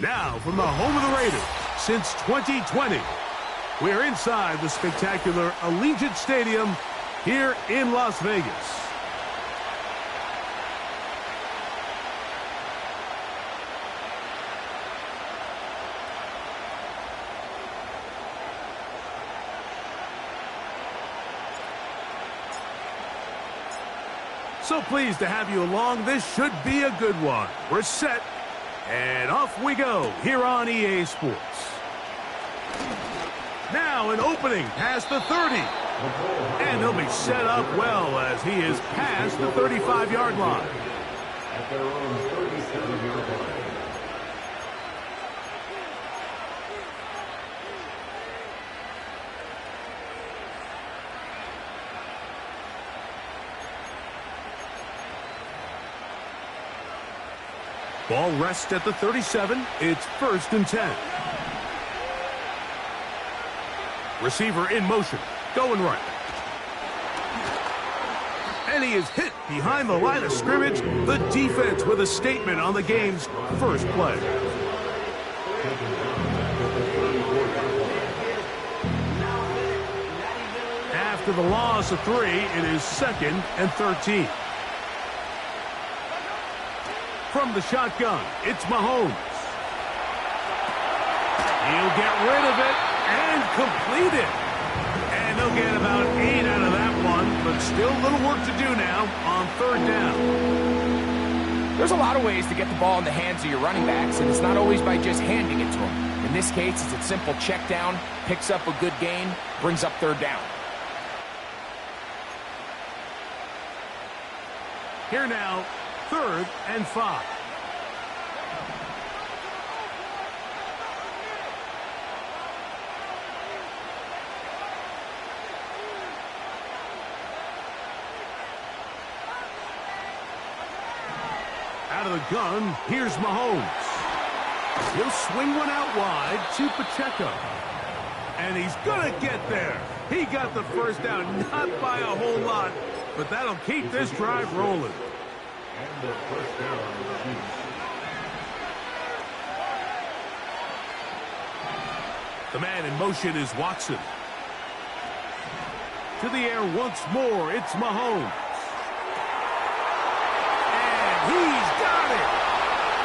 Now from the home of the Raiders since 2020, we're inside the spectacular Allegiant Stadium here in Las Vegas. So pleased to have you along. This should be a good one. We're set, and off we go here on EA Sports. Now an opening past the 30. And he'll be set up well as he is past the 35-yard line. At their own 37-yard line. Ball rests at the 37. It's 1st and 10. Receiver in motion. Going right. And he is hit behind the line of scrimmage. The defense with a statement on the game's first play. After the loss of 3, it is 2nd and 13. From the shotgun, it's Mahomes. He'll get rid of it and complete it. And they'll get about 8 out of that one, but still a little work to do now on 3rd down. There's a lot of ways to get the ball in the hands of your running backs, and it's not always by just handing it to them. In this case, it's a simple check down, picks up a good gain, brings up 3rd down. Here now, 3rd and 5. Out of the gun, here's Mahomes. He'll swing one out wide to Pacheco. And he's going to get there. He got the 1st down, not by a whole lot, but that'll keep this drive rolling. And the 1st down on the Chiefs. The man in motion is Watson. To the air once more, it's Mahomes. And he's got it.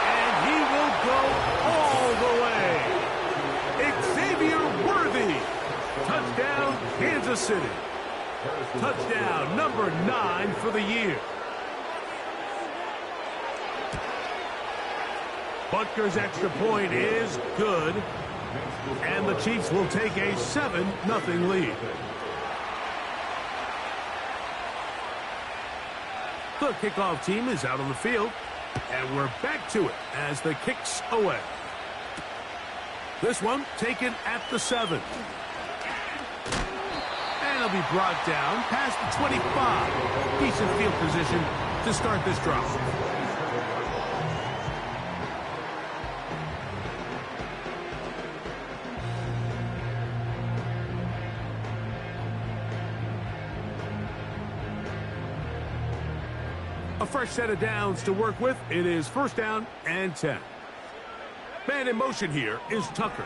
And he will go all the way. Xavier Worthy. Touchdown, Kansas City. Touchdown number 9 for the year. Butker's extra point is good. And the Chiefs will take a 7-0 lead. The kickoff team is out on the field. And we're back to it as the kick's away. This one taken at the 7. And it'll be brought down past the 25. Decent field position to start this drive. A fresh set of downs to work with. It is 1st down and 10. Man in motion here is Tucker.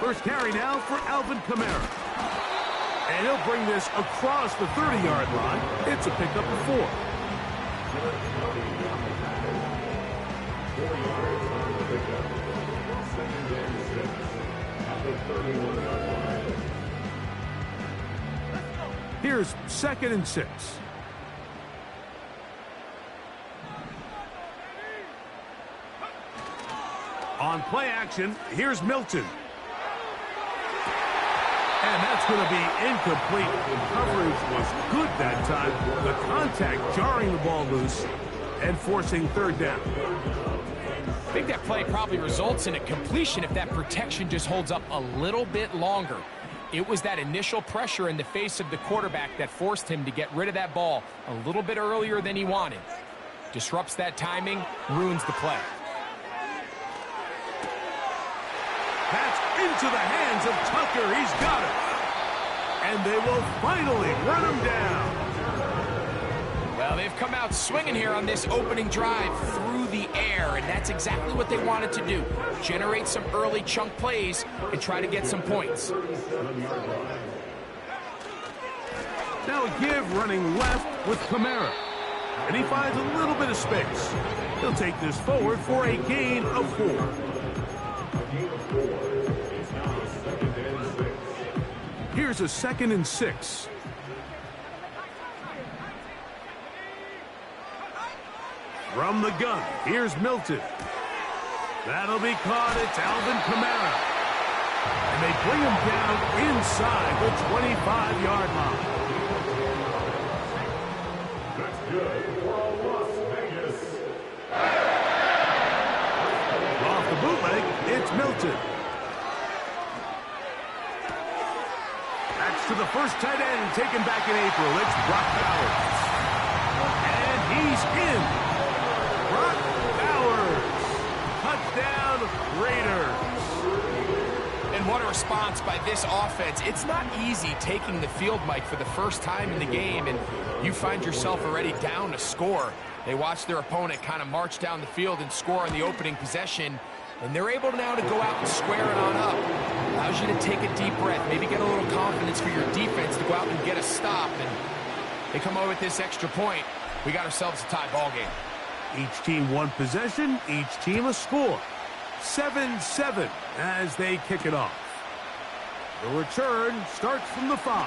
First carry now for Alvin Kamara. And he'll bring this across the 30-yard line. It's a pickup of 4. Here's 2nd and 6. On play action, here's Milton. And that's going to be incomplete. The coverage was good that time. The contact jarring the ball loose and forcing 3rd down. I think that play probably results in a completion if that protection just holds up a little bit longer. It was that initial pressure in the face of the quarterback that forced him to get rid of that ball a little bit earlier than he wanted. Disrupts that timing, ruins the play. That's into the hands of Tucker. He's got it. And they will finally run him down. Well, they've come out swinging here on this opening drive through the air, and and that's exactly what they wanted to do. Generate some early chunk plays and try to get some points. Now a give running left with Kamara. And he finds a little bit of space. He'll take this forward for a gain of 4. Here's a 2nd and 6. From the gun, here's Milton. That'll be caught. It's Alvin Kamara. And they bring him down inside the 25-yard line. That's good for Las Vegas. Off the bootleg, it's Milton. Backs to the first tight end, taken back in April. It's Brock Bowers. And he's in. Brock Bowers. Touchdown, Raiders. And what a response by this offense. It's not easy taking the field, Mike, for the first time in the game, and you find yourself already down to score. They watch their opponent kind of march down the field and score on the opening possession, and they're able now to go out and square it on up. Allows you to take a deep breath, maybe get a little confidence for your defense to go out and get a stop, and they come away with this extra point. We got ourselves a tie ball game. Each team one possession, each team a score. 7-7 as they kick it off. The return starts from the 5.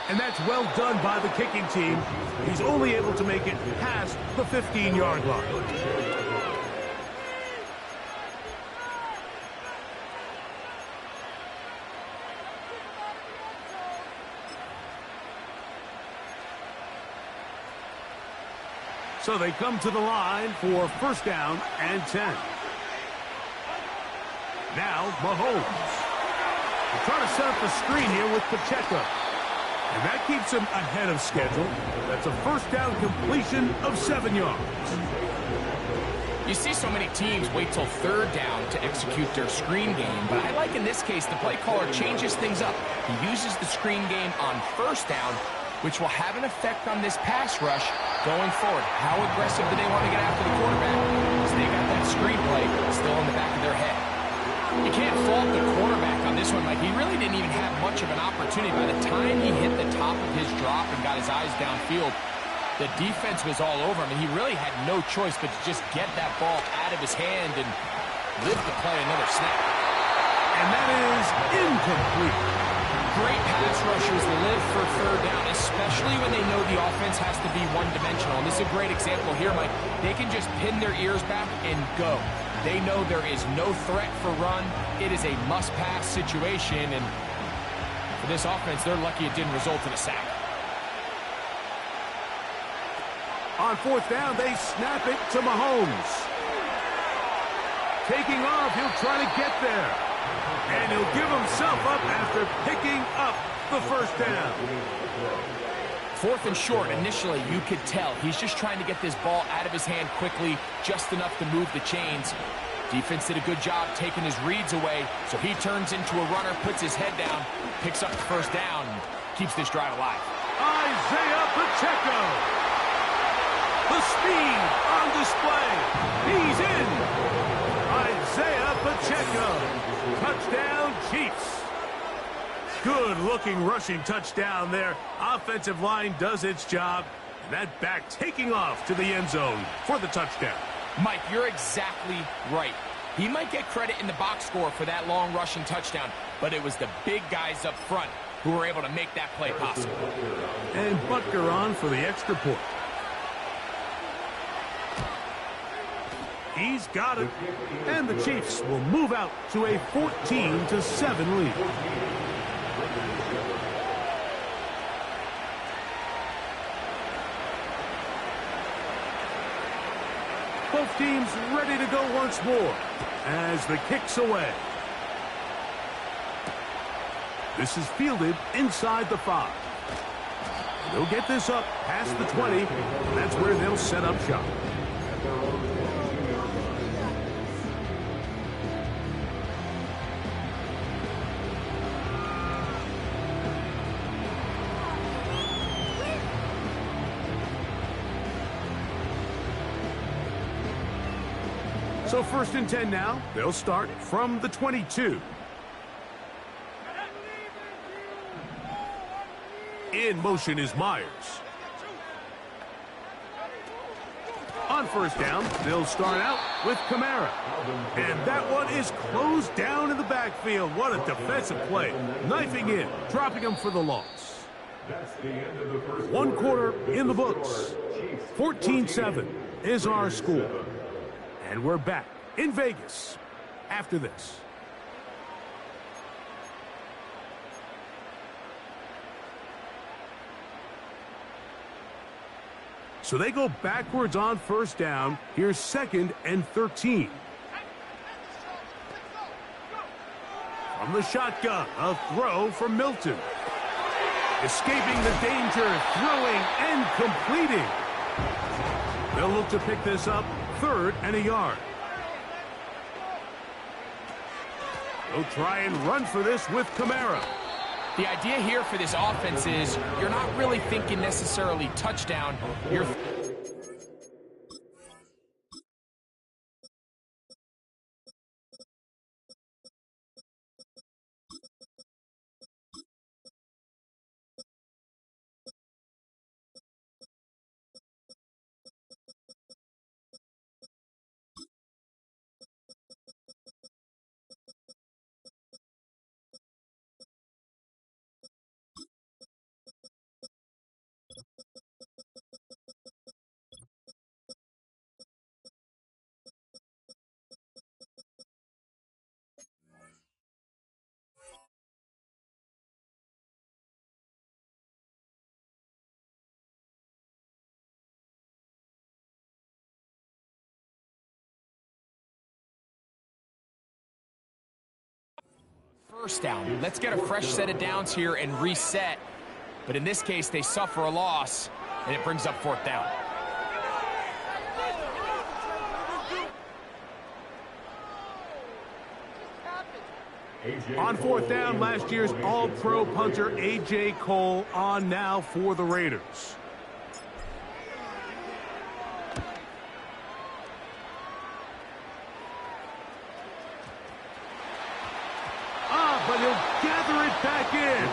And that's well done by the kicking team. He's only able to make it past the 15-yard line. So they come to the line for 1st down and 10. Now Mahomes. They're trying to set up the screen here with Pacheco. And that keeps him ahead of schedule. That's a 1st down completion of 7 yards. You see so many teams wait till 3rd down to execute their screen game, but I like in this case the play caller changes things up. He uses the screen game on 1st down, which will have an effect on this pass rush going forward. How aggressive do they want to get after the quarterback? Because they got that screen play still in the back of their head. You can't fault the quarterback on this one, Mike. He really didn't even have much of an opportunity. By the time he hit the top of his drop and got his eyes downfield, the defense was all over him, and he really had no choice but to just get that ball out of his hand and live to play another snap. And that is incomplete. Great pass rushers live for 3rd down, especially when they know the offense has to be one-dimensional. And this is a great example here, Mike. They can just pin their ears back and go. They know there is no threat for run. It is a must-pass situation, and for this offense, they're lucky it didn't result in a sack. On 4th down, they snap it to Mahomes. Taking off, he'll try to get there. And he'll give himself up after picking up the 1st down. 4th and short, initially, you could tell he's just trying to get this ball out of his hand quickly, just enough to move the chains. Defense did a good job taking his reads away, so he turns into a runner, puts his head down, picks up the 1st down, and keeps this drive alive. Isaiah Pacheco. The speed on display. He's in. Isaiah Pacheco. Touchdown, Chiefs. Good-looking rushing touchdown there. Offensive line does its job. And that back taking off to the end zone for the touchdown. Mike, you're exactly right. He might get credit in the box score for that long rushing touchdown, but it was the big guys up front who were able to make that play possible. And Butker on for the extra point. He's got it. And the Chiefs will move out to a 14-7 lead. Both teams ready to go once more as the kick's away. This is fielded inside the 5. They'll get this up past the 20. That's where they'll set up shop. So 1st and 10 now. They'll start from the 22. In motion is Myers. On 1st down, they'll start out with Kamara. And that one is closed down in the backfield. What a defensive play. Knifing in, dropping him for the loss. That's the end of the first 1 quarter in the books. 14-7 is our score. And we're back in Vegas after this. So they go backwards on 1st down. Here's 2nd and 13. From the shotgun, a throw from Milton. Escaping the danger, throwing and completing. They'll look to pick this up 3rd and a yard. They'll try and run for this with Kamara. The idea here for this offense is you're not really thinking necessarily touchdown. You're first down. Let's get a fresh set of downs here and reset. But in this case, they suffer a loss, and it brings up 4th down. On 4th down, last year's All-Pro punter A.J. Cole on now for the Raiders. But he'll gather it back in.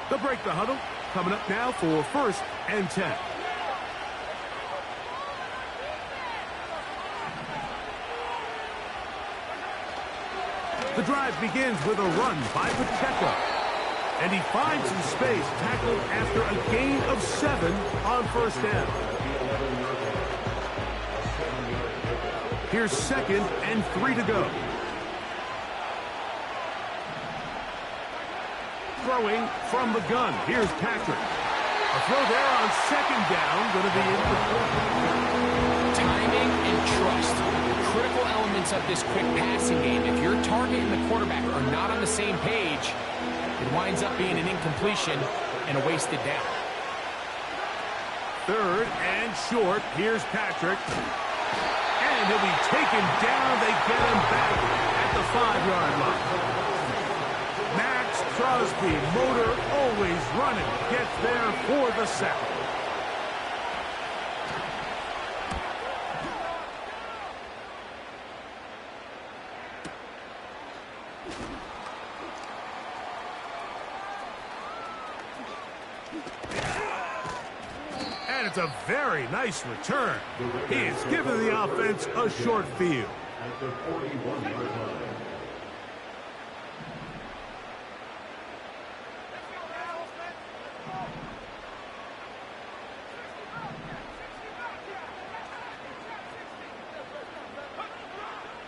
They'll break the huddle. Coming up now for 1st and 10. The drive begins with a run by Pacheco. And he finds some space, tackled after a gain of 7 on 1st down. Here's 2nd and 3 to go. Throwing from the gun. Here's Patrick. A throw there on 2nd down, going to be incomplete. Timing and trust, critical elements of this quick passing game. If your target and the quarterback are not on the same page, it winds up being an incompletion and a wasted down. 3rd and short. Here's Patrick. And he'll be taken down. They get him back at the 5-yard line. Max Crosby, motor always running, gets there for the sack. And it's a very nice return. He has given the offense a short field. At the 41-yard line.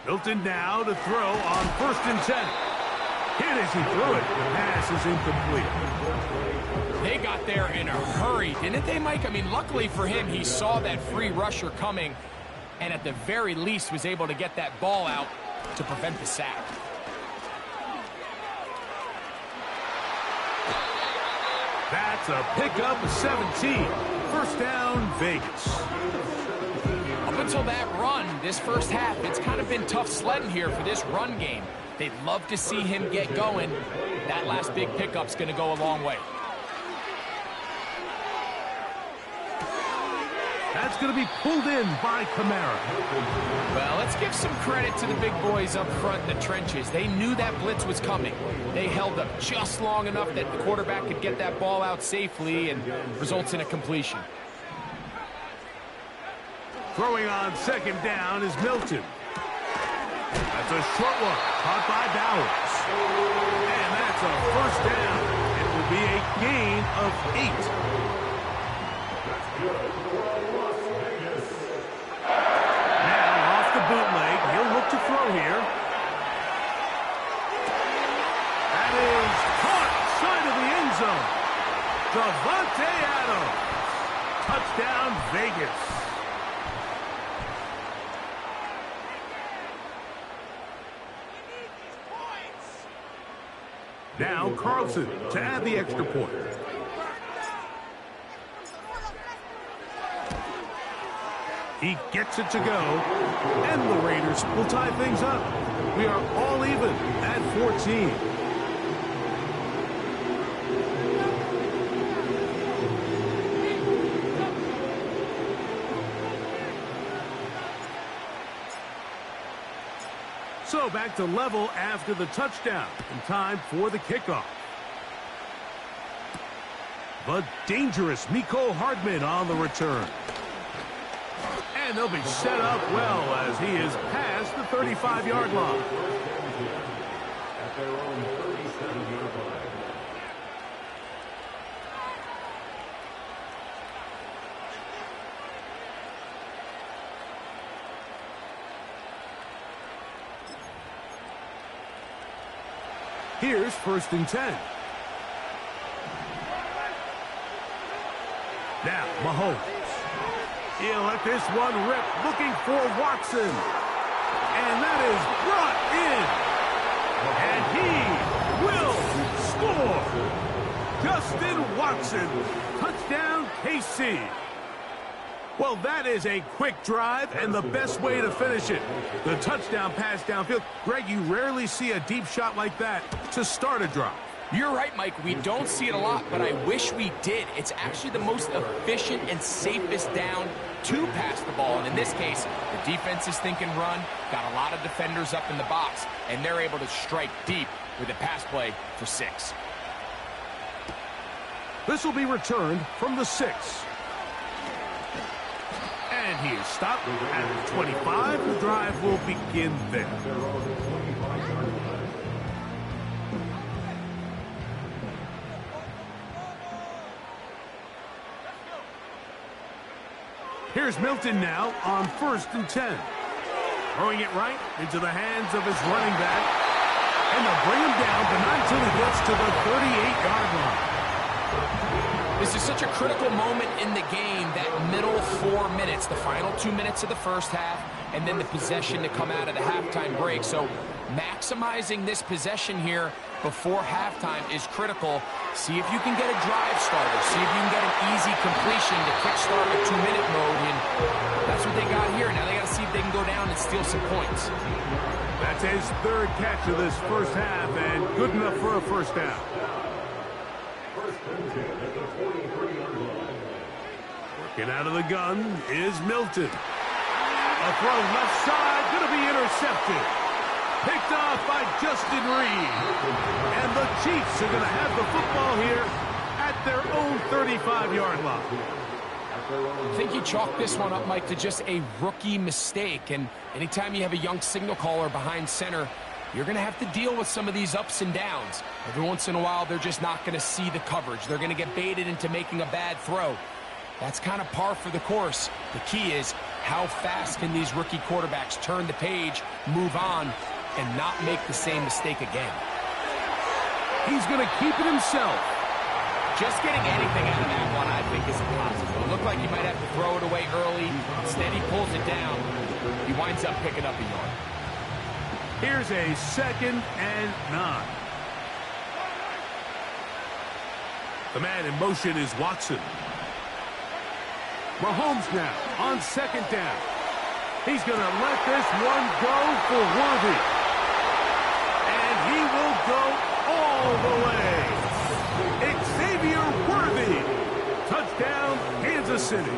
Milton now to throw on 1st and 10. Hit as he threw it. The pass is incomplete. They got there in a hurry, didn't they, Mike? I mean, luckily for him, he saw that free rusher coming and at the very least was able to get that ball out to prevent the sack. That's a pickup of 17. 1st down, Vegas. A until that run, this first half, it's kind of been tough sledding here for this run game. They'd love to see him get going. That last big pickup's going to go a long way. That's going to be pulled in by Kamara. Well, let's give some credit to the big boys up front in the trenches. They knew that blitz was coming. They held up just long enough that the quarterback could get that ball out safely and results in a completion. Throwing on second down is Milton. That's a short one, caught by Bowers. And that's a first down. It will be a gain of 8. Now off the bootleg, he'll look to throw here. That is caught side of the end zone. Davante Adams. Touchdown, Vegas. Now Carlson to add the extra point. He gets it to go, and the Raiders will tie things up. We are all even at 14. So back to level after the touchdown, and time for the kickoff. The dangerous Mecole Hardman on the return. And they'll be set up well as he is past the 35-yard line. At their own 37-yard line. Here's 1st and 10. Now, Mahomes. He'll let this one rip, looking for Watson. And that is brought in. And he will score. Justin Watson. Touchdown, KC. Well, that is a quick drive and the best way to finish it. The touchdown pass downfield. Greg, you rarely see a deep shot like that to start a drive. You're right, Mike. We don't see it a lot, but I wish we did. It's actually the most efficient and safest down to pass the ball. And in this case, the defense is thinking run, got a lot of defenders up in the box, and they're able to strike deep with a pass play for 6. This will be returned from the 6. And he is stopped at the 25. The drive will begin there. Here's Milton now on 1st and 10. Throwing it right into the hands of his running back. And they'll bring him down, but not until he gets to the 38-yard line. This is such a critical moment in the game, that middle 4 minutes, the final 2 minutes of the first half, and then the possession to come out of the halftime break. So maximizing this possession here before halftime is critical. See if you can get a drive starter. See if you can get an easy completion to kickstart a 2-minute mode. And that's what they got here. Now they got to see if they can go down and steal some points. That's his 3rd catch of this first half, and good enough for a first down. Working out of the gun is Milton. A throw left side, going to be intercepted. Picked off by Justin Reed. And the Chiefs are going to have the football here at their own 35-yard line. I think you chalk this one up, Mike, to just a rookie mistake. And anytime you have a young signal caller behind center, you're going to have to deal with some of these ups and downs. Every once in a while, they're just not going to see the coverage. They're going to get baited into making a bad throw. That's kind of par for the course. The key is how fast can these rookie quarterbacks turn the page, move on, and not make the same mistake again. He's going to keep it himself. Just getting anything out of that one, I think, is impossible. It looked like he might have to throw it away early. Instead, he pulls it down. He winds up picking up a yard. Here's a 2nd and 9. The man in motion is Watson. Mahomes now on 2nd down. He's going to let this one go for Worthy. And he will go all the way. Xavier Worthy. Touchdown, Kansas City.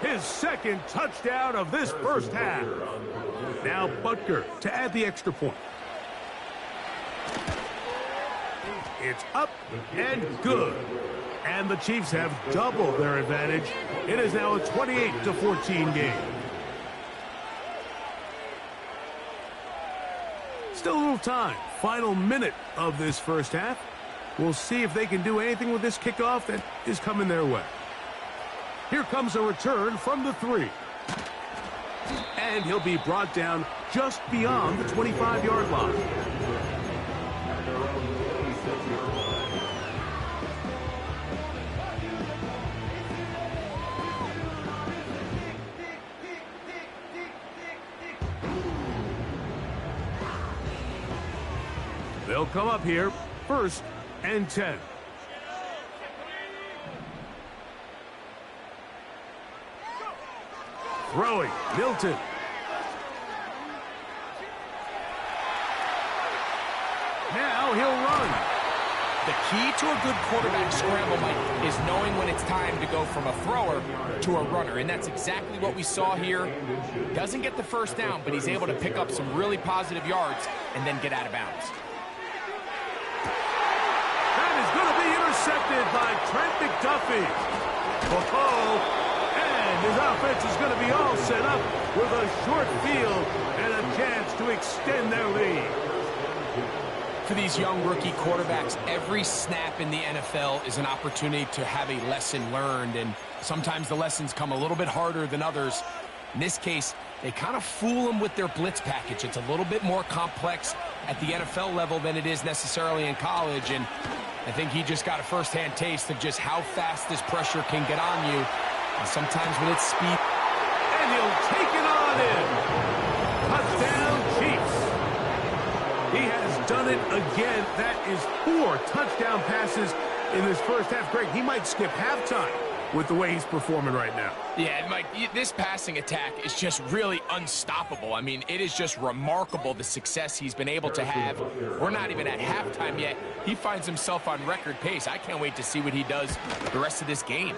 His second touchdown of this first half. Now Butker to add the extra point. It's up and good. And the Chiefs have doubled their advantage. It is now a 28-14 game. Still a little time. Final minute of this first half. We'll see if they can do anything with this kickoff that is coming their way. Here comes a return from the 3. And he'll be brought down just beyond the 25-yard line. They'll come up here, 1st and 10. Throwing, Milton. Now he'll run. The key to a good quarterback scramble, Mike, is knowing when it's time to go from a thrower to a runner, and that's exactly what we saw here. Doesn't get the first down, but he's able to pick up some really positive yards and then get out of bounds. That is going to be intercepted by Trent McDuffie. And his offense is going to be all set up with a short field and a chance to extend their lead. For these young rookie quarterbacks, every snap in the NFL is an opportunity to have a lesson learned, and sometimes the lessons come a little bit harder than others. In this case, they kind of fool them with their blitz package. It's a little bit more complex at the NFL level than it is necessarily in college, and I think he just got a first-hand taste of just how fast this pressure can get on you, and sometimes with its speed. And he'll take it on in. Touchdown, Chiefs. He has done it again. That is 4 touchdown passes in this first half. Greg, he might skip halftime with the way he's performing right now. Yeah, Mike, this passing attack is just really unstoppable. I mean, it is just remarkable the success he's been able to have. We're not even at halftime yet. He finds himself on record pace. I can't wait to see what he does the rest of this game.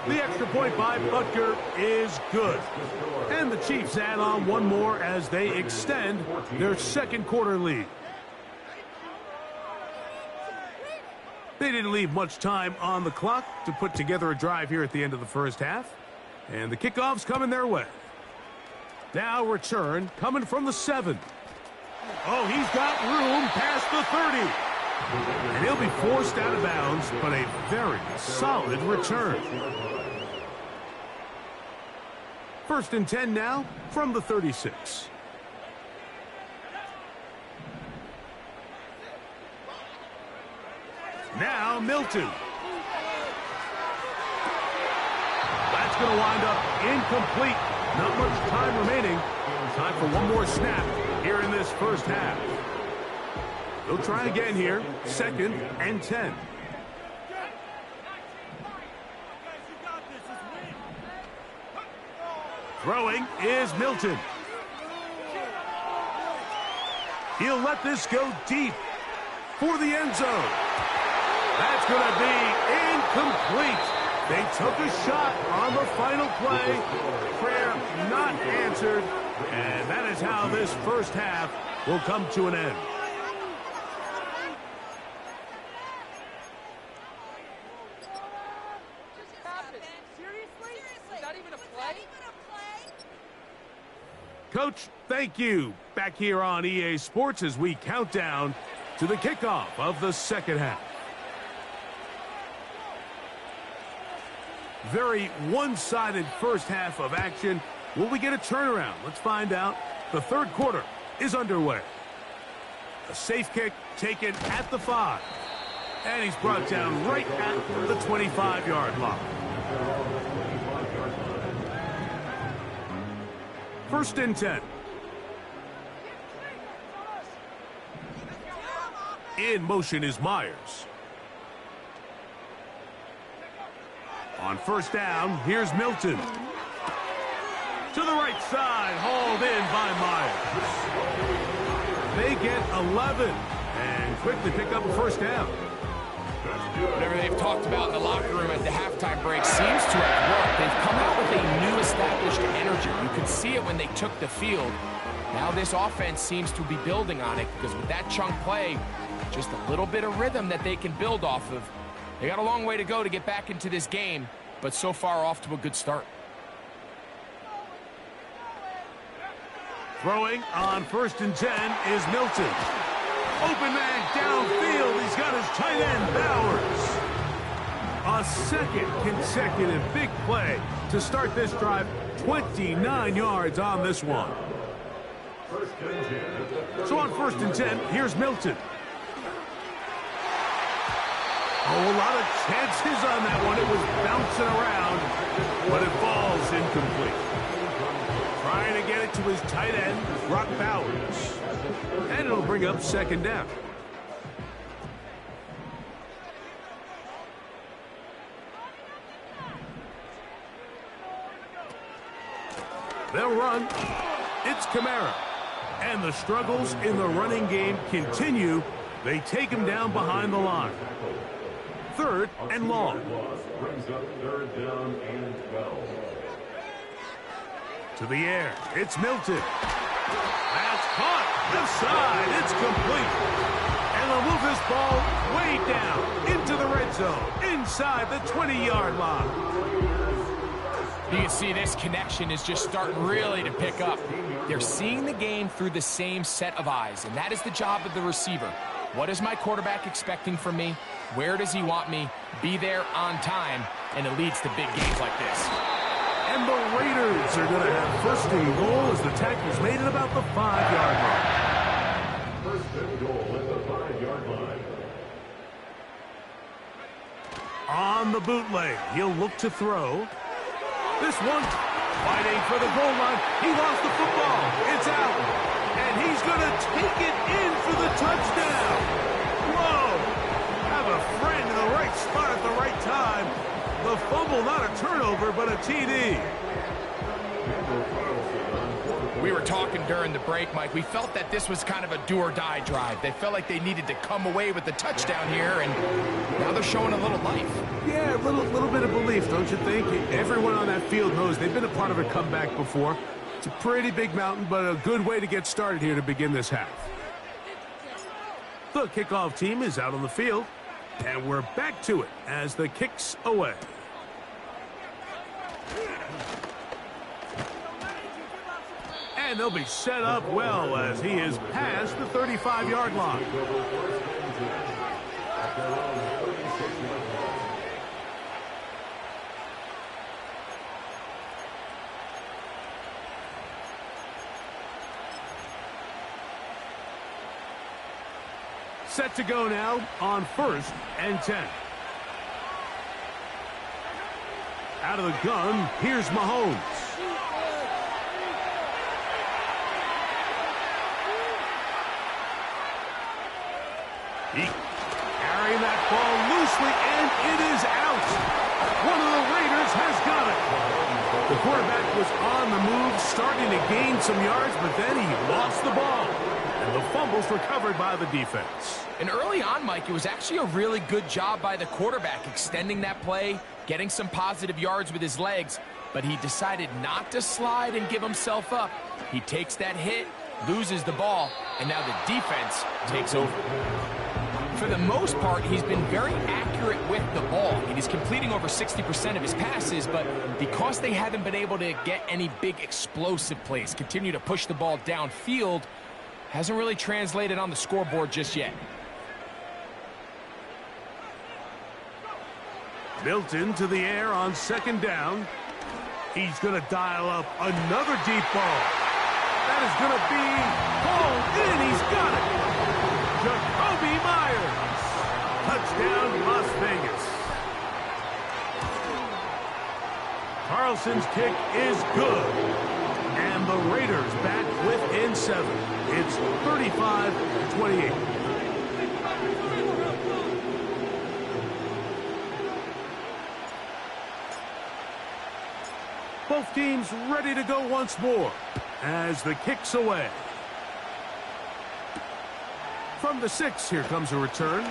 The extra point by Butker is good. And the Chiefs add on one more as they extend their second quarter lead. They didn't leave much time on the clock to put together a drive here at the end of the first half. And the kickoff's coming their way. Now return coming from the 7. Oh, he's got room past the 30. And he'll be forced out of bounds, but a very solid return. 1st and 10 now from the 36. Now Milton. That's going to wind up incomplete. Not much time remaining. Time for one more snap here in this first half. They'll try again here. 2nd and 10. Throwing is Milton. He'll let this go deep for the end zone. That's going to be incomplete. They took a shot on the final play. Prayer not answered. And that is how this first half will come to an end. Coach, thank you. Back here on EA Sports as we count down to the kickoff of the second half. Very one-sided first half of action. Will we get a turnaround? Let's find out. The third quarter is underway. A safe kick taken at the 5. And he's brought down right at the 25-yard line. 1st and 10. In motion is Myers. On 1st down, here's Milton. To the right side, hauled in by Myers. They get 11 and quickly pick up a first down. Whatever they've talked about in the locker room at the halftime break seems to have worked. They've come out with a new established energy. You could see it when they took the field. Now this offense seems to be building on it because with that chunk play, just a little bit of rhythm that they can build off of. They got a long way to go to get back into this game, but so far off to a good start. Throwing on 1st and 10 is Milton. Open man downfield. He's got his tight end, Bowers. A second consecutive big play to start this drive. 29 yards on this one. So on 1st and 10, here's Milton. Oh, a lot of chances on that one. It was bouncing around, but it falls incomplete. Trying to get it to his tight end, Brock Bowers. And it'll bring up 2nd down. They'll run. It's Kamara. And the struggles in the running game continue. They take him down behind the line. 3rd and long. Brings up 3rd down and 12. To the air. It's Milton. That's caught. Left side. It's complete. And they'll move this ball way down into the red zone. Inside the 20-yard line. You can see this connection is just starting really to pick up. They're seeing the game through the same set of eyes, and that is the job of the receiver. What is my quarterback expecting from me? Where does he want me? Be there on time, and it leads to big games like this. And the Raiders are going to have 1st and goal as the tackle's made at about the 5-yard line. 1st and goal at the 5-yard line. On the bootleg, he'll look to throw. This one, fighting for the goal line. He lost the football. It's out. And he's going to take it in for the touchdown. Whoa. Have a friend in the right spot at the right time. The fumble, not a turnover, but a TD. We were talking during the break, Mike. We felt that this was kind of a do-or-die drive. They felt like they needed to come away with the touchdown here, and now they're showing a little life. Yeah, a little bit of belief, don't you think? Everyone on that field knows they've been a part of a comeback before. It's a pretty big mountain, but a good way to get started here to begin this half. The kickoff team is out on the field, and we're back to it as the kick's away. And they'll be set up well as he is past the 35-yard line. Set to go now on 1st and 10. Out of the gun, here's Mahomes. He carrying that ball loosely, and it is out. One of the Raiders has got it. The quarterback was on the move, starting to gain some yards, but then he lost the ball. And the fumble's recovered by the defense. And early on, Mike, it was actually a really good job by the quarterback extending that play, getting some positive yards with his legs, but he decided not to slide and give himself up. He takes that hit, loses the ball, and now the defense takes over. For the most part, he's been very accurate with the ball. And he's completing over 60% of his passes, but because they haven't been able to get any big explosive plays, continue to push the ball downfield, hasn't really translated on the scoreboard just yet. Milton to the air on 2nd down. He's going to dial up another deep ball. That is going to be pulled in. He's got it. Jacoby Myers. Touchdown, Las Vegas. Carlson's kick is good. And the Raiders back within 7. It's 35-28. Both teams ready to go once more as the kick's away. From the 6, here comes a return.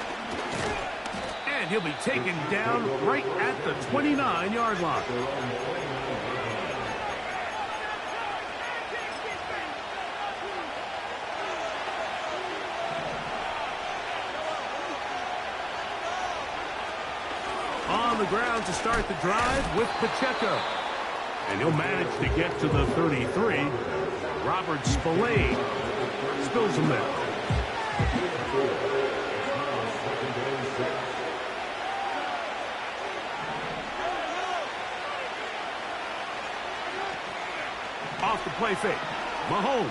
And he'll be taken down right at the 29-yard line. On the ground to start the drive with Pacheco. And he'll manage to get to the 33. Robert Spillane spills him there. Off the play fake. Mahomes.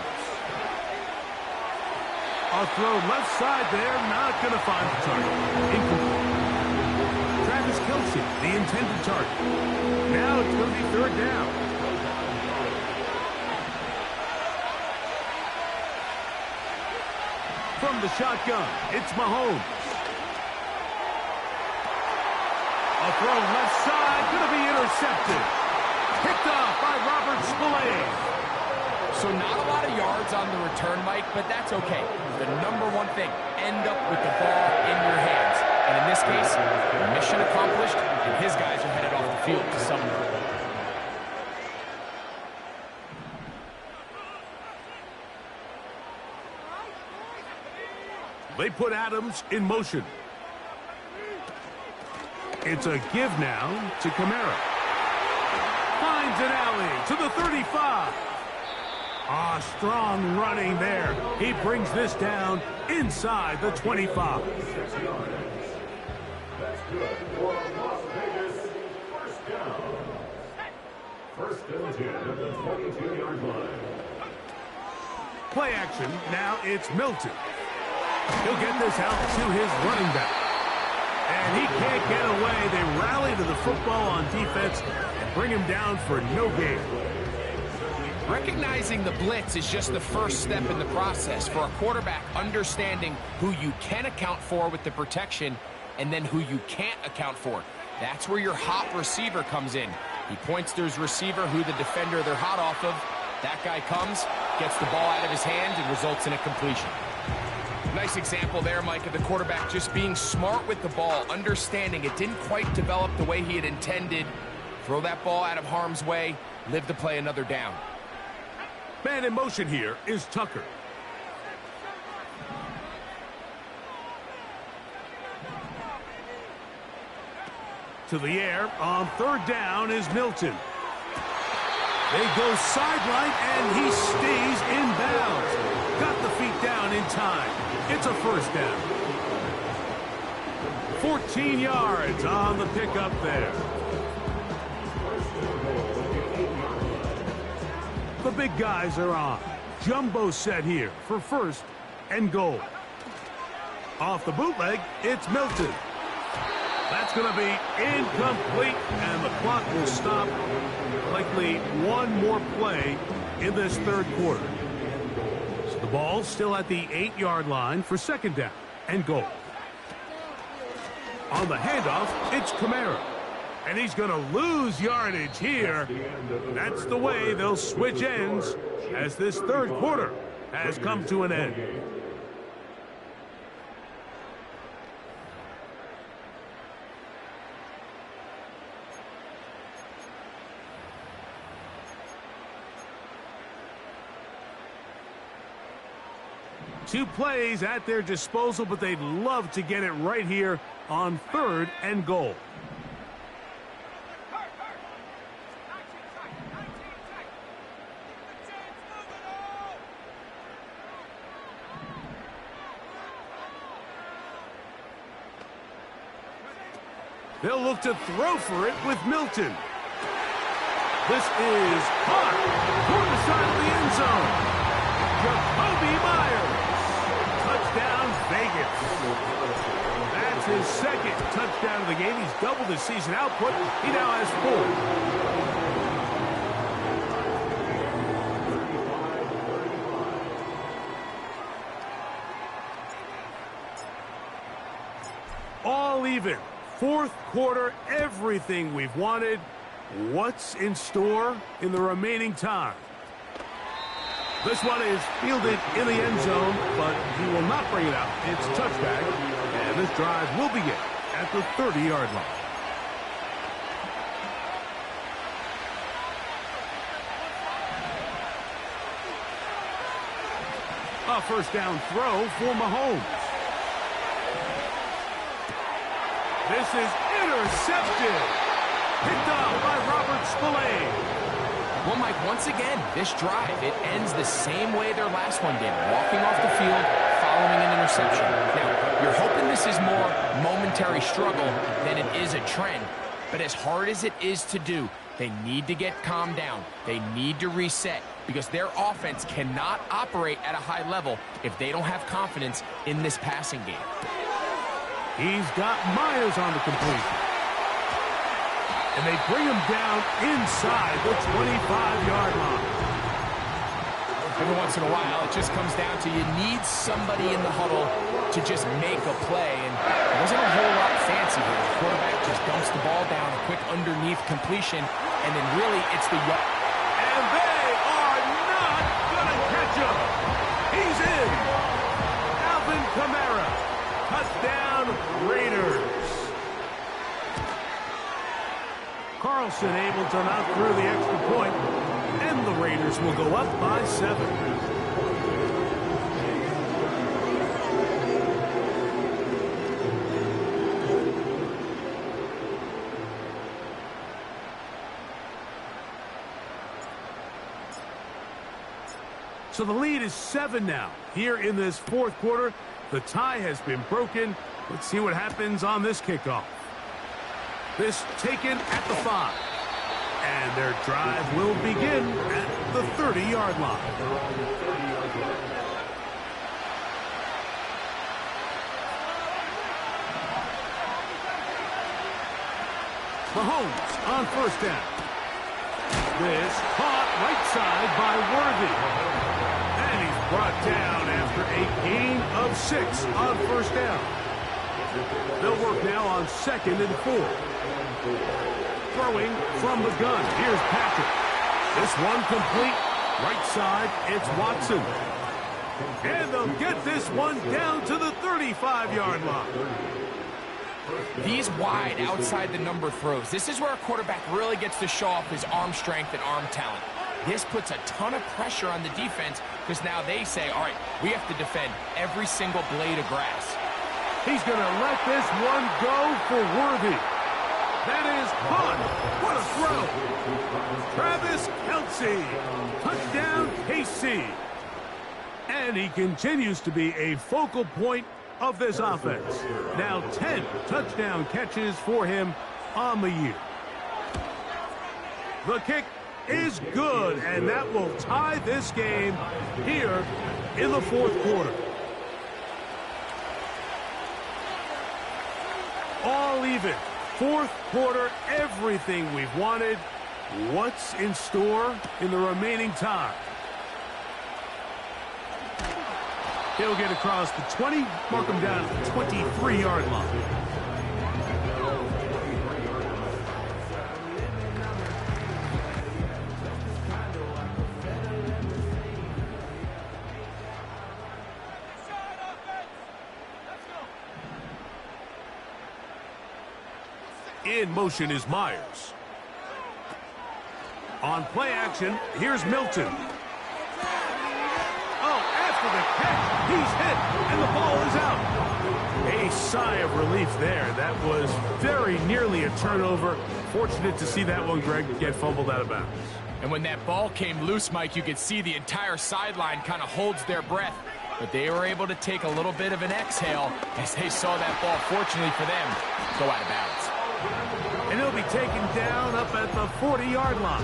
A throw left side there. Not going to find the target. Incomplete. Travis Kelce, the intended target. Now it's going to be third down. From the shotgun, it's Mahomes. A throw left side, going to be intercepted. Picked off by Robert Spillane. So not a lot of yards on the return, Mike, but that's okay. The number one thing, end up with the ball in your hands. And in this case, mission accomplished, and his guys are headed off the field to somewhere. They put Adams in motion. It's a give now to Kamara. Finds an alley to the 35. Strong running there. He brings this down inside the 25. That's good for Las Vegas. First down. First and 10 at the 22-yard line. Play action. Now it's Milton. He'll get this out to his running back. And he can't get away. They rally to the football on defense and bring him down for no gain. Recognizing the blitz is just the first step in the process for a quarterback, understanding who you can account for with the protection and then who you can't account for. That's where your hot receiver comes in. He points to his receiver, who the defender they're hot off of. That guy comes, gets the ball out of his hand, and results in a completion. Nice example there, Mike, of the quarterback just being smart with the ball, understanding it didn't quite develop the way he had intended. Throw that ball out of harm's way, live to play another down. Man in motion here is Tucker. To the air on third down is Milton. They go sideline and he stays in bounds. Got the feet down in time. It's a first down. 14 yards on the pickup there. The big guys are on. Jumbo set here for first and goal. Off the bootleg, it's Milton. That's going to be incomplete, and the clock will stop. Likely one more play in this third quarter. So the ball's still at the 8-yard line for second down and goal. On the handoff, it's Kamara. And he's going to lose yardage here. That's the way they'll switch ends as this third quarter has come to an end. Two plays at their disposal, but they'd love to get it right here on third and goal. They'll look to throw for it with Milton. This is caught toward the side of the end zone. Jacoby Myers. Touchdown, Vegas. That's his second touchdown of the game. He's doubled his season output. He now has 4. All even. Fourth quarter, everything we've wanted. What's in store in the remaining time? This one is fielded in the end zone, but he will not bring it out. It's touchback, and this drive will begin at the 30-yard line. A first down throw for Mahomes. This is intercepted. Picked up by Robert Spillane. Well, Mike, once again, this drive, it ends the same way their last one did. Walking off the field, following an interception. Now, you're hoping this is more momentary struggle than it is a trend. But as hard as it is to do, they need to get calmed down. They need to reset because their offense cannot operate at a high level if they don't have confidence in this passing game. He's got Myers on the completion. And they bring him down inside the 25-yard line. Every once in a while, it just comes down to you need somebody in the huddle to just make a play. And it wasn't a whole lot fancy here. The quarterback just dumps the ball down, a quick underneath completion, and then really it's the... And they are not going to catch him. He's in. Alvin Kamara. Touchdown, Raiders. Carlson able to knock through the extra point, and the Raiders will go up by 7. So the lead is 7 now. Here in this fourth quarter, the tie has been broken. Let's see what happens on this kickoff. This taken at the 5. And their drive will begin at the 30-yard line. Mahomes on first down. This caught right side by Worthy. And he's brought down after a gain of 6 on first down. They'll work now on 2nd and 4. Throwing from the gun. Here's Patrick. This one complete. Right side, it's Watson. And they'll get this one down to the 35-yard line. These wide outside the number throws. This is where a quarterback really gets to show off his arm strength and arm talent. This puts a ton of pressure on the defense because now they say, all right, we have to defend every single blade of grass. He's going to let this one go for Worthy. That is caught. What a throw. Travis Kelce. Touchdown, KC. And he continues to be a focal point of this offense. Now 10 touchdown catches for him on the year. The kick is good, and that will tie this game here in the fourth quarter. All even. Fourth quarter, everything we've wanted. What's in store in the remaining time? He'll get across the 20, mark him down at the 23-yard line. In motion is Myers. On play action, here's Milton. Oh, after the catch, he's hit, and the ball is out. A sigh of relief there. That was very nearly a turnover. Fortunate to see that one, Greg, get fumbled out of bounds. And when that ball came loose, Mike, you could see the entire sideline kind of holds their breath. But they were able to take a little bit of an exhale as they saw that ball, fortunately for them, go out of bounds. And he'll be taken down up at the 40-yard line.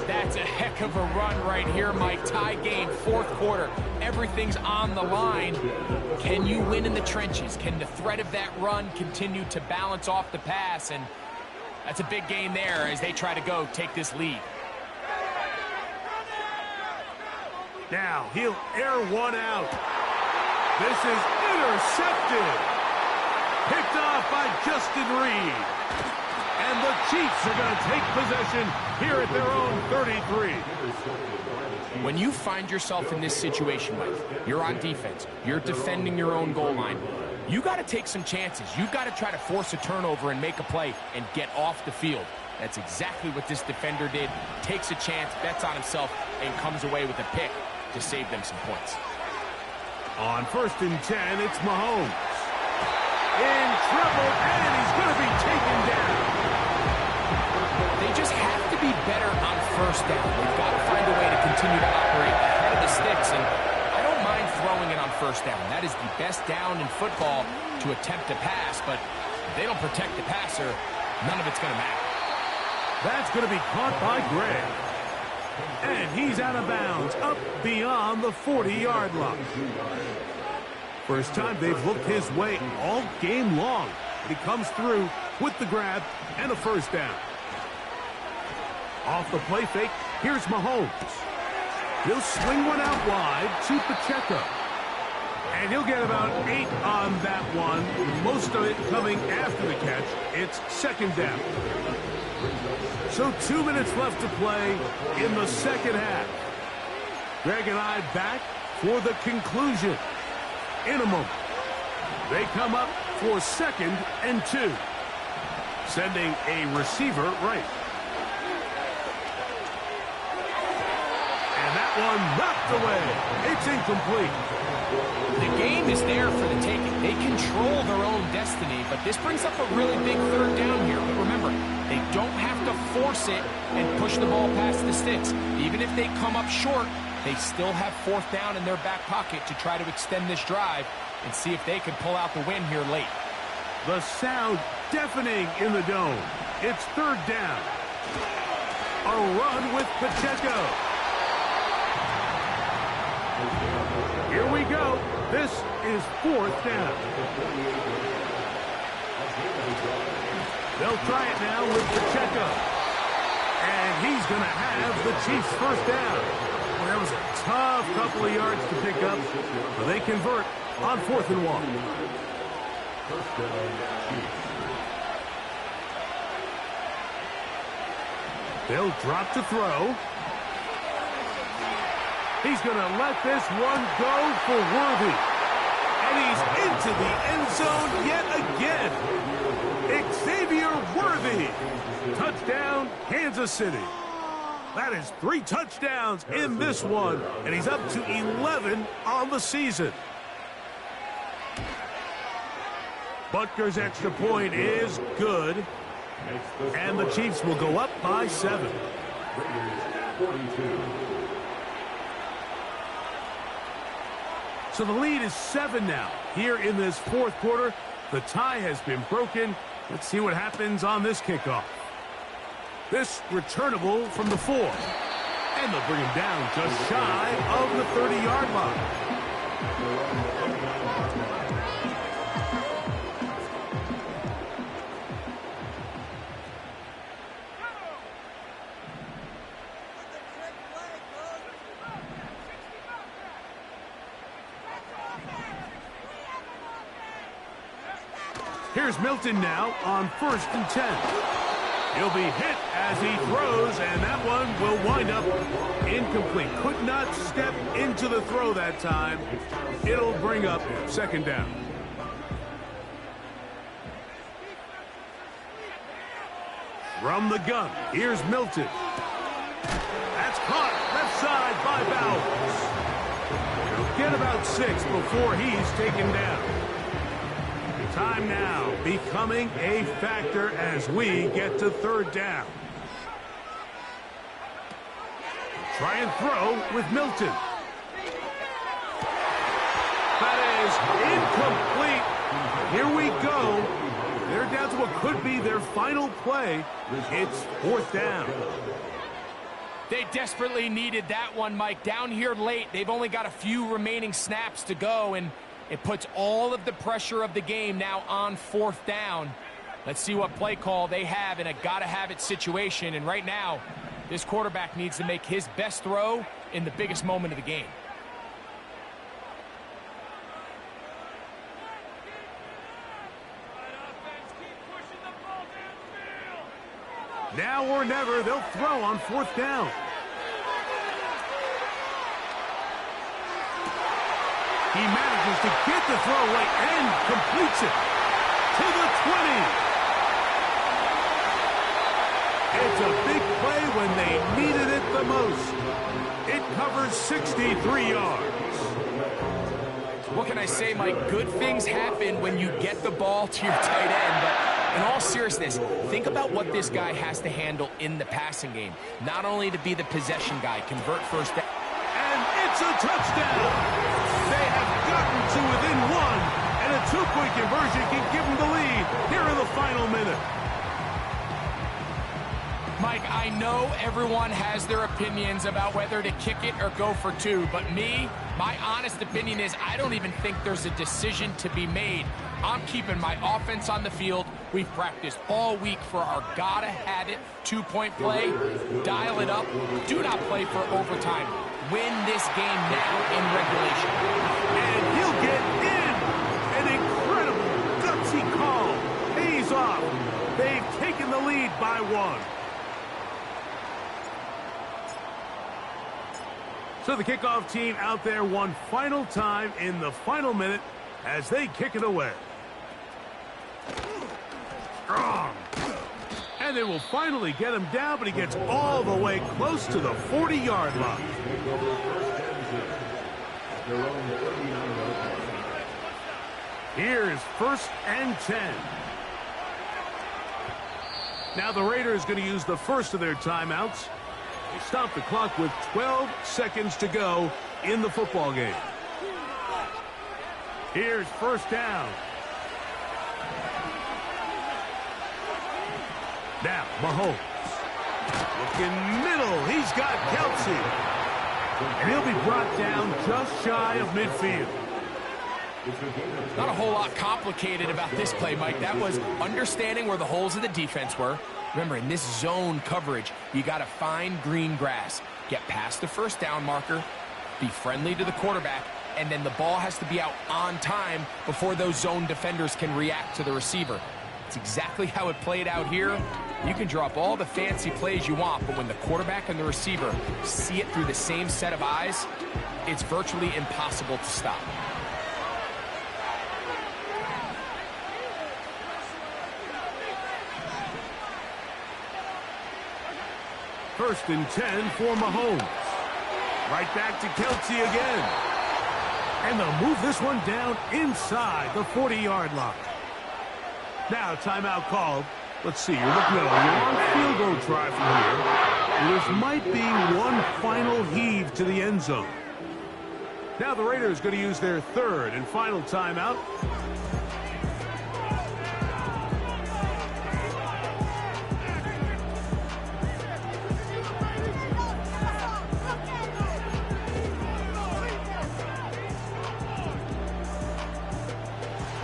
That's a heck of a run right here, Mike. Tie game, fourth quarter. Everything's on the line. Can you win in the trenches? Can the threat of that run continue to balance off the pass? And that's a big game there as they try to go take this lead. Now he'll air one out. This is intercepted. Picked off by Justin Reed. And the Chiefs are going to take possession here at their own 33. When you find yourself in this situation, Mike, you're on defense, you're defending your own goal line, you got to take some chances. You got to try to force a turnover and make a play and get off the field. That's exactly what this defender did. Takes a chance, bets on himself, and comes away with a pick to save them some points. On 1st and 10, it's Mahomes. In trouble, and he's going to be taken down. They just have to be better on 1st down. They've got to find a way to continue to operate ahead of the sticks, and I don't mind throwing it on 1st down. That is the best down in football to attempt to pass, but if they don't protect the passer, none of it's going to matter. That's going to be caught by Gray. And he's out of bounds, up beyond the 40-yard line. First time they've looked his way all game long. He comes through with the grab and a 1st down. Off the play fake, here's Mahomes. He'll swing one out wide to Pacheco. And he'll get about 8 on that one. Most of it coming after the catch. It's 2nd down. So 2 minutes left to play in the 2nd half. Greg and I back for the conclusion in a moment. They come up for 2nd and 2. Sending a receiver right. And that one knocked away. It's incomplete. The game is there for the taking. They control their own destiny, but this brings up a really big 3rd down here. But remember, they don't have to force it and push the ball past the sticks. Even if they come up short, they still have 4th down in their back pocket to try to extend this drive and see if they can pull out the win here late. The sound deafening in the dome. It's 3rd down. A run with Pacheco. Here we go. This is 4th down. They'll try it now with Pacheco. And he's going to have the Chiefs' 1st down. Well, that was a tough couple of yards to pick up, but they convert on 4th and 1. They'll drop to throw. He's going to let this one go for Worthy. And he's into the end zone yet again. Xavier Worthy. Touchdown, Kansas City. That is 3 touchdowns in this one, and he's up to 11 on the season. Butker's extra point is good, and the Chiefs will go up by 7. So the lead is 7 now. Here in this 4th quarter, the tie has been broken. Let's see what happens on this kickoff. This returnable from the 4. And they'll bring him down just shy of the 30-yard line. Here's Milton now on 1st and 10. He'll be hit as he throws, and that one will wind up incomplete. Could not step into the throw that time. It'll bring up 2nd down. From the gun, here's Milton. That's caught left side by Bowers. He'll get about 6 before he's taken down. Time now becoming a factor as we get to 3rd down. Try and throw with Milton. That is incomplete. Here we go. They're down to what could be their final play. It's 4th down. They desperately needed that one, Mike. Down here late, they've only got a few remaining snaps to go, and it puts all of the pressure of the game now on 4th down. Let's see what play call they have in a gotta-have-it situation. And right now, this quarterback needs to make his best throw in the biggest moment of the game. Now or never, they'll throw on 4th down. He manages to get the throw away and completes it to the 20. It's a big play when they needed it the most. It covers 63 yards. What can I say, Mike? Good things happen when you get the ball to your tight end, but in all seriousness, think about what this guy has to handle in the passing game. Not only to be the possession guy, convert first down. And it's a touchdown. They have gotten to within one, and a 2-point conversion can give them the lead here in the final minute. Mike, I know everyone has their opinions about whether to kick it or go for 2, but my honest opinion is I don't even think there's a decision to be made. I'm keeping my offense on the field. We've practiced all week for our gotta-have-it 2-point play. Dial it up. Do not play for overtime. Win this game now in regulation. And he'll get in. An incredible, gutsy call. Pays off. They've taken the lead by 1. So the kickoff team out there one final time in the final minute as they kick it away. Strong. And they will finally get him down, but he gets all the way close to the 40-yard line. Here's 1st and 10. Now the Raiders going to use the first of their timeouts. They stop the clock with 12 seconds to go in the football game. Here's 1st down. Now, Mahomes. Looking middle. He's got Kelce. And he'll be brought down just shy of midfield. Not a whole lot complicated about this play, Mike. That was understanding where the holes of the defense were. Remember, in this zone coverage, you got to find green grass. Get past the 1st down marker, be friendly to the quarterback, and then the ball has to be out on time before those zone defenders can react to the receiver. It's exactly how it played out here. You can draw up all the fancy plays you want, but when the quarterback and the receiver see it through the same set of eyes, it's virtually impossible to stop. First and 10 for Mahomes. Right back to Kelce again. And they'll move this one down inside the 40-yard line. Now, timeout called. Let's see, you're looking at a long field goal try from here. This might be one final heave to the end zone. Now the Raiders going to use their 3rd and final timeout.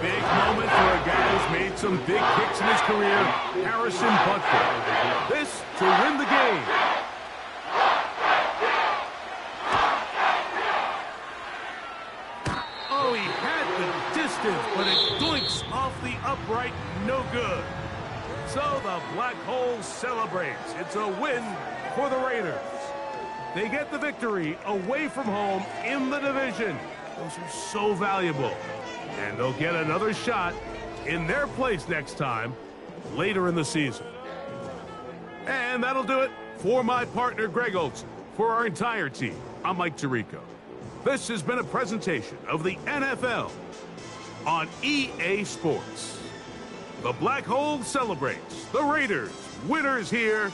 Big moment for a guy who's made some big kicks in his career, Harrison Butker. This to win the game. Oh, he had the distance, but it doinks off the upright, no good. So the Black Hole celebrates. It's a win for the Raiders. They get the victory away from home in the division. Those are so valuable. And they'll get another shot in their place next time, later in the season. And that'll do it for my partner, Greg Olson. For our entire team, I'm Mike Tirico. This has been a presentation of the NFL on EA Sports. The Black Hole celebrates. The Raiders, winners here.